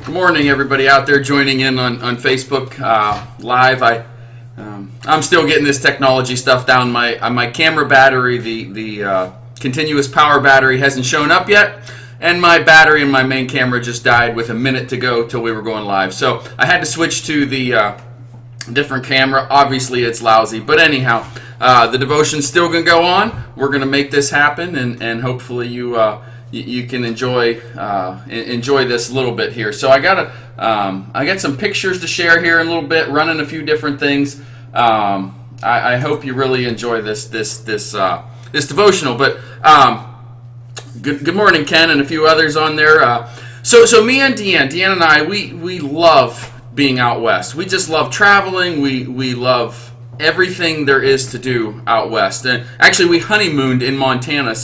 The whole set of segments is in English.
Good morning, everybody out there joining in on Facebook Live. I'm still getting this technology stuff down. My camera battery, the continuous power battery, hasn't shown up yet, and my battery in my main camera just died with a minute to go till we were going live. So I had to switch to the different camera. Obviously, it's lousy, but anyhow, the devotion's still going to go on. We're going to make this happen, and hopefully you can enjoy this a little bit here. So I got some pictures to share here in a little bit, running a few different things. I hope you really enjoy this devotional. But good morning, Ken, and a few others on there. So me and Deanne and I, we love being out west. We just love traveling. We love everything there is to do out west. And actually, we honeymooned in Montana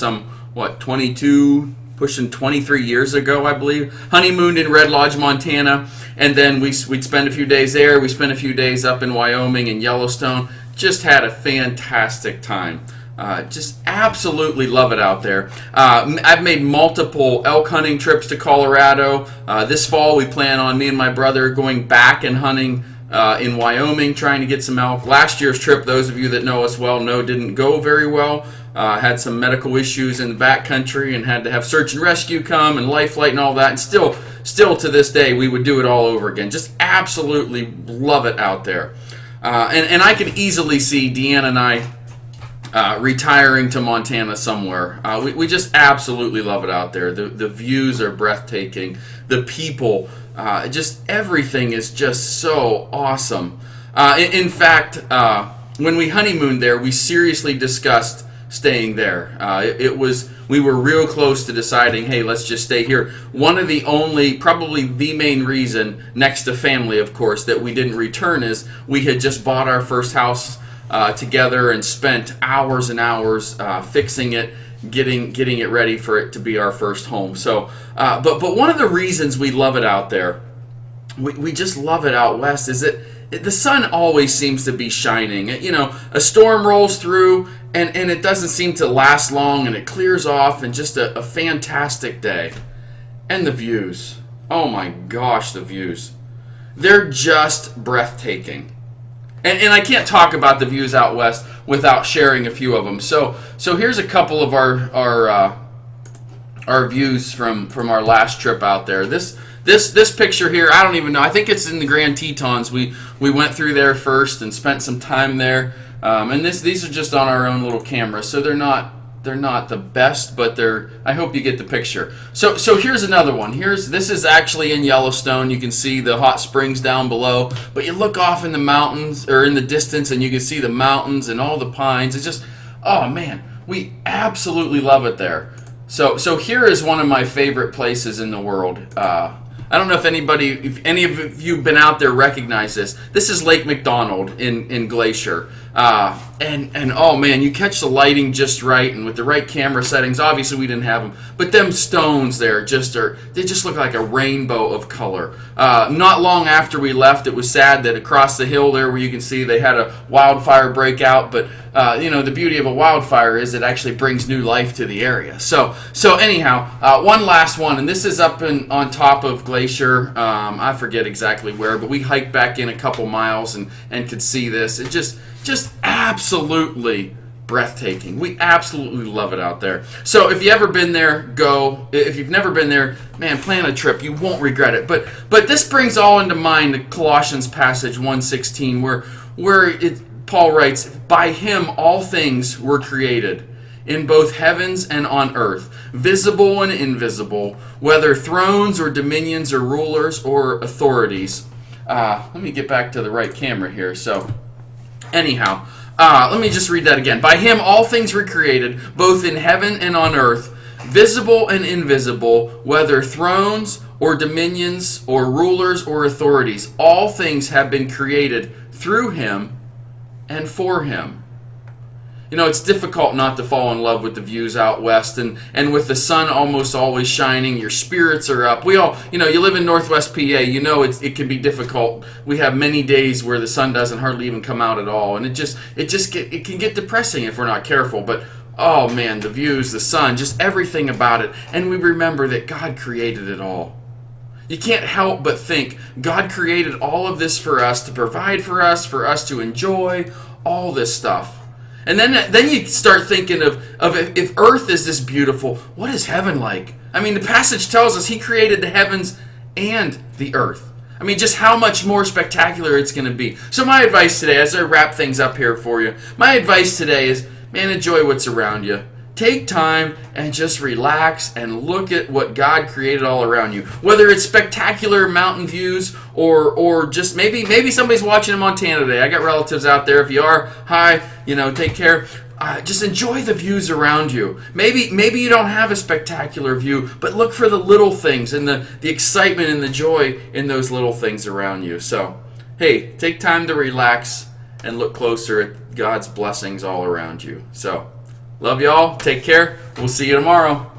22, pushing 23 years ago, I believe. Honeymooned in Red Lodge, Montana, and then we'd spend a few days there. We spent a few days up in Wyoming and Yellowstone. Just had a fantastic time. Just absolutely love it out there. I've made multiple elk hunting trips to Colorado. This fall, we plan on, me and my brother, going back and hunting in Wyoming, trying to get some elk. Last year's trip, those of you that know us well know, didn't go very well. Had some medical issues in the backcountry and had to have search and rescue come and life flight and all that. And still to this day, we would do it all over again. Just absolutely love it out there. And I can easily see Deanne and I retiring to Montana somewhere. We just absolutely love it out there. The views are breathtaking. The people, just everything is just so awesome. In fact, when we honeymooned there, we seriously discussed staying there. We were real close to deciding, hey, let's just stay here. One of the only, probably the main reason, next to family, of course, that we didn't return is we had just bought our first house together and spent hours and hours fixing it, getting it ready for it to be our first home. So, but one of the reasons we love it out there, we just love it out west, is that the sun always seems to be shining. You know, a storm rolls through and it doesn't seem to last long, and it clears off, and just a fantastic day. And the views. Oh my gosh, the views. They're just breathtaking. And I can't talk about the views out west without sharing a few of them. So here's a couple of our views from our last trip out there. This picture here, I don't even know. I think it's in the Grand Tetons. We went through there first and spent some time there. And these are just on our own little camera, so they're not the best, but I hope you get the picture. So here's another one. This is actually in Yellowstone. You can see the hot springs down below, but you look off in the mountains, or in the distance, and you can see the mountains and all the pines. It's just, oh man, we absolutely love it there. So here is one of my favorite places in the world. I don't know if any of you been out there recognize this. This is Lake McDonald in Glacier. And oh man, you catch the lighting just right, and with the right camera settings. Obviously we didn't have them, but them stones there they just look like a rainbow of color. Not long after we left, it was sad that across the hill there, where you can see, they had a wildfire break out, but the beauty of a wildfire is it actually brings new life to the area. So anyhow, one last one, and this is up on top of Glacier. I forget exactly where, but we hiked back in a couple miles and could see this. It just absolutely breathtaking. We absolutely love it out there. So if you've ever been there, go. If you've never been there, man, plan a trip. You won't regret it. But this brings all into mind the Colossians passage 1:16, where Paul writes, "By him all things were created, in both heavens and on earth, visible and invisible, whether thrones or dominions or rulers or authorities." Let me get back to the right camera here. So anyhow, let me just read that again. "By him all things were created, both in heaven and on earth, visible and invisible, whether thrones or dominions or rulers or authorities. All things have been created through him and for him." You know, it's difficult not to fall in love with the views out west, and with the sun almost always shining, your spirits are up. We all, you live in Northwest PA, it can be difficult. We have many days where the sun doesn't hardly even come out at all, and it can get depressing if we're not careful. But oh man, the views, the sun, just everything about it, and we remember that God created it all. You can't help but think God created all of this for us, to provide for us to enjoy all this stuff. And then you start thinking of if earth is this beautiful, what is heaven like? I mean, the passage tells us he created the heavens and the earth. I mean, just how much more spectacular it's going to be. So my advice today, as I wrap things up here for you, my advice today is, man, enjoy what's around you. Take time and just relax and look at what God created all around you. Whether it's spectacular mountain views or just maybe somebody's watching in Montana today. I got relatives out there. If you are, hi, take care. Just enjoy the views around you. Maybe you don't have a spectacular view, but look for the little things and the excitement and the joy in those little things around you. So, hey, take time to relax and look closer at God's blessings all around you. So, love y'all. Take care. We'll see you tomorrow.